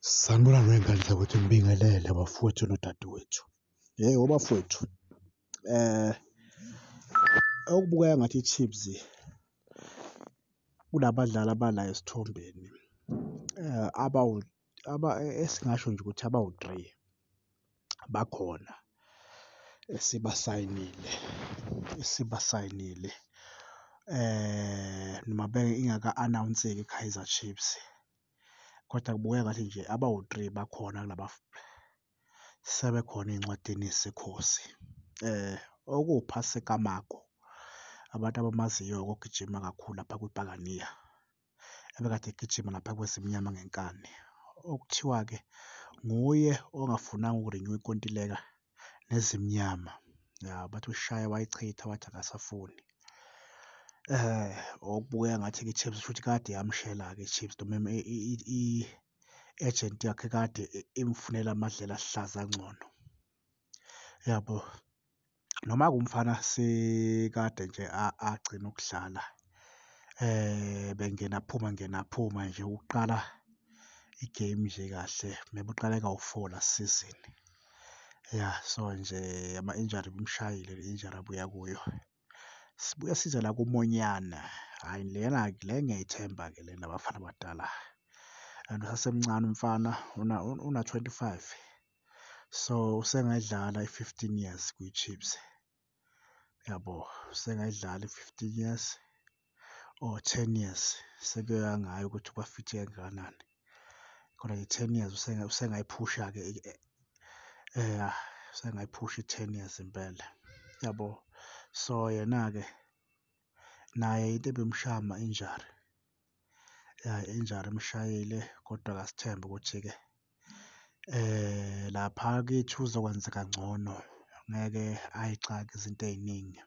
Sanibonani wey'ngane zakwethu, ngibingelele bafowethu nodadewethu. Yebo bafowethu, okubukeka ngathi i-Chiefs kunabadlali abala esithombeni esingasho nje ukuthi abawu-3 bakhona esibasayinile noma ingaka-anawunseki i-Kaizer Chiefs, kodwa kubukeka ngathi nje abawu-3 bakhona kulaba sebekhona ey'ncwadini zesikhosi. okuwu-Paseka Mago, abantu abamaziyo-ke ogijima kakhulu lapha kwiBhakaniya, ebekade egijima lapha kwezimnyama ngenkani, okuthiwa-ke nguye ongafunanga uku-renew-a inkontileka nezimnyama. Ya, bathi ushaye wayichitha wathi akasafuni. Okubukeka ngathi-ke i-Chiefs kushuthi kade yamshela-ke i-Chiefs noma i-ejenti yakhe kade imfunela amadlela aluhlaza angcono, yabo. Noma kuwumfana sekade nje agcina ukudlala, bengena phuma nje ukuqala igame nje kahle maybe uqale kawu-4 last season. Ya, so nje ama-injury imshayile le-injury abuya kuyo. Sibuye size la kuMonyane, hhayi lena le ngiyayithemba-ke lena Bafana Badala, and usasemncane umfana una-25, so usengayidlala i-15 years kwi-Chiefs, yabo. Usengayidlala i-15 years or 10 years, sekuya ngayo ukuthi uba-fit kangakanani, kodwa i-10 years usengayiphusha-ke usengayiphusha i-10 years impela, yabo. So yena-ke naye into ebimshaya ama-injury, ya, i-injury imshayile, kodwa asithembe ukuthi-ke lapha kithi kuzokwenzeka ngcono, ngeke ayixake izinto ey'ningi.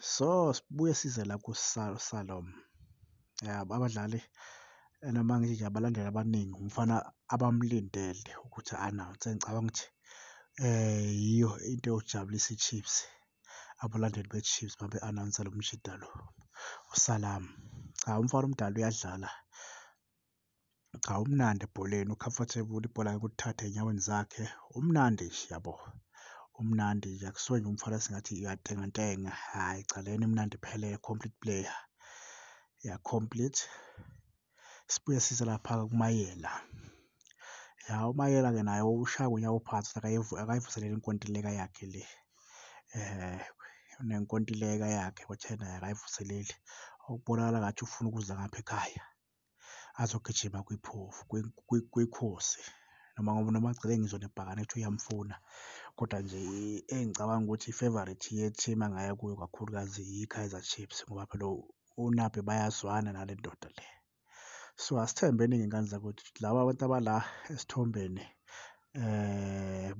So sibuye size la kuSalom, yabo. Abadlali noma ngithi nje abalandeli abaningi umfana abamlindele ukuthi a-announce, ngicabanga ukuthi yiyo into eyojabulisa i-Chiefs, abalandeli be-Chiefs uma be-announce lo mshida lo, uSalam. Cha, umfana umdala uyadlala, cha, umnandi ebholeni, u-comfortable, ibhola ngeke ulithathe ey'nyaweni zakhe, umnandi nje, yabo. Umnandi nje, akusiwe nje umfana esingathi uyatengantenga, hhayi cha, lena imnandi iphelele, complete player, ya, complete. Sibuye size lapha kuMayela, ya, uMayela-ke naye ushaya ngonyawo phansi, akayivuseleli inkontileka yakhe le, unenkontileka yakhe kodwa yena akayivuseleli, okubonakala ngathi ufuna ukuza ngapha ekhaya azogijima kwikhosi, noma agcine ngizwa nebhakane kuthiwa uyamfuna, kodwa nje engicabanga ukuthi i-favourite ye-team angaya kuyo kakhulukazi i-Kaizer Chiefs, ngoba phela uNabi bayazwana nale ndoda le. So asithembeni-ke ngane zakwethu ukuthi laba abantu abala esithombeni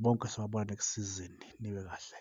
bonke sobabona next season, nibe kahle.